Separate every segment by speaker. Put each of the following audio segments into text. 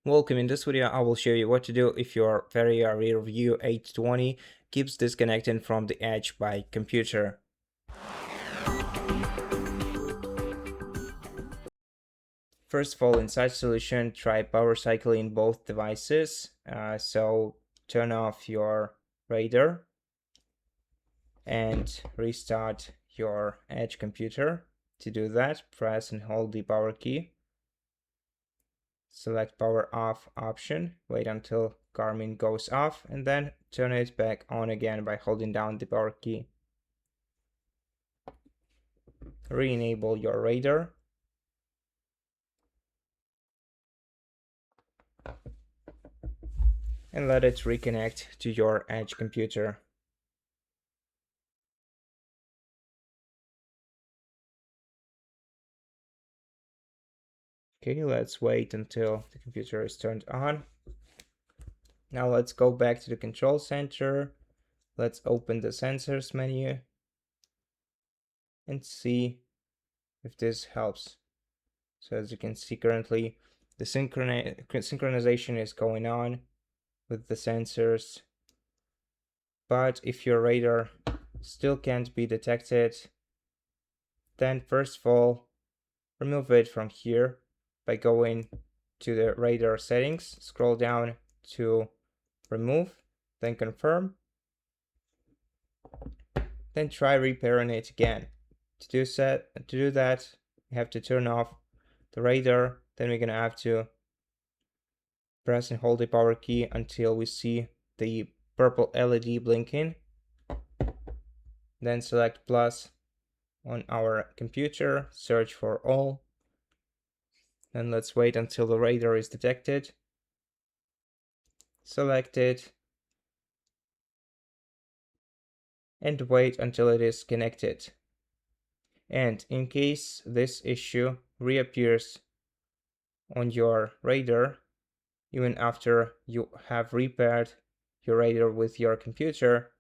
Speaker 1: Welcome. In this video, I will show you what to do if your Varia RearVue 820 keeps disconnecting from the edge by computer. First of all, in such solution, try power cycling both devices. So turn off your radar and restart your edge computer. To do that, press and hold the power key. Select power off option, wait until Garmin goes off, and then turn it back on again by holding down the power key. Re-enable your radar. And let it reconnect to your edge computer. Okay, let's wait until the computer is turned on. Now let's go back to the control center. Let's open the sensors menu and see if this helps. So as you can see, currently the synchronization is going on with the sensors. But if your radar still can't be detected, then first of all, remove it from here by going to the radar settings, scroll down to remove, then confirm, then try repairing it again. To do that, you have to turn off the radar, then we're gonna have to press and hold the power key until we see the purple LED blinking. Then select plus on our computer, search for all. Then let's wait until the radar is detected. Select it and wait until it is connected. And in case this issue reappears on your radar, even after you have repaired your radar with your computer,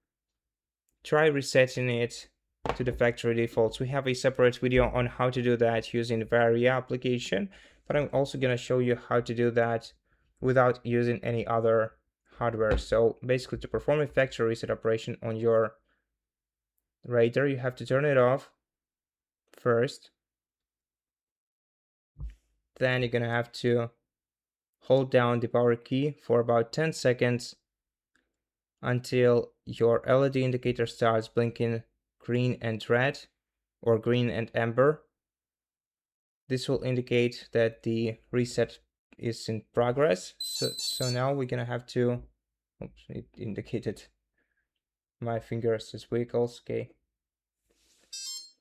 Speaker 1: try resetting it to the factory defaults. We have a separate video on how to do that using the Varia application, but I'm also going to show you how to do that without using any other hardware. So basically, to perform a factory reset operation on your radar, you have to turn it off first. Then you're going to have to hold down the power key for about 10 seconds until your LED indicator starts blinking green and red, or green and amber. This will indicate that the reset is in progress. So now we're gonna have to, oops, it indicated my fingers as wiggles. Okay.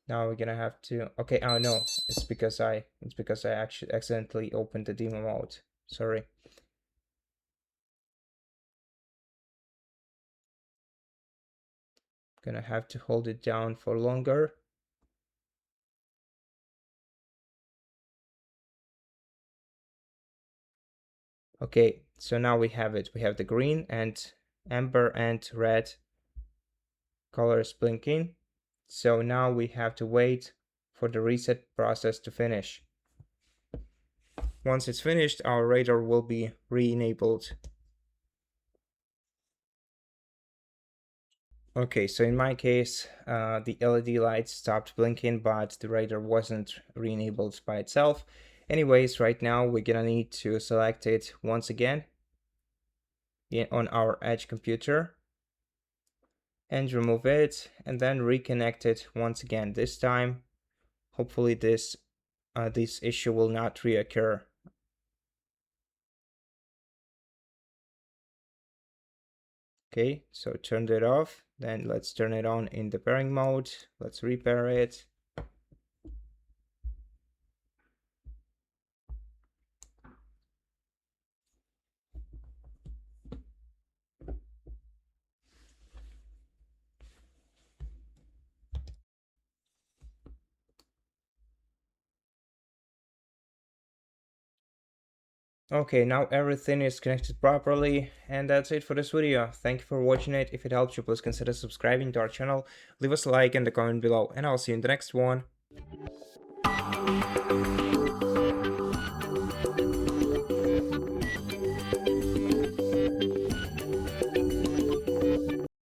Speaker 1: Now we're gonna have to, okay, oh no, it's because I actually accidentally opened the demo mode. Sorry. Gonna have to hold it down for longer. Okay, so now we have it. We have the green and amber and red colors blinking. So now we have to wait for the reset process to finish. Once it's finished, our radar will be re-enabled. Okay, so in my case, the LED light stopped blinking, but the radar wasn't re-enabled by itself. Anyways, right now we're gonna need to select it once again on our edge computer and remove it, and then reconnect it once again. This time, hopefully this issue will not reoccur. Okay, so turned it off. Then let's turn it on in the pairing mode. Let's repair it. Okay, now everything is connected properly, and that's it for this video. Thank you for watching it. If it helped you, please consider subscribing to our channel, leave us a like and a comment below, and I'll see you in the next one.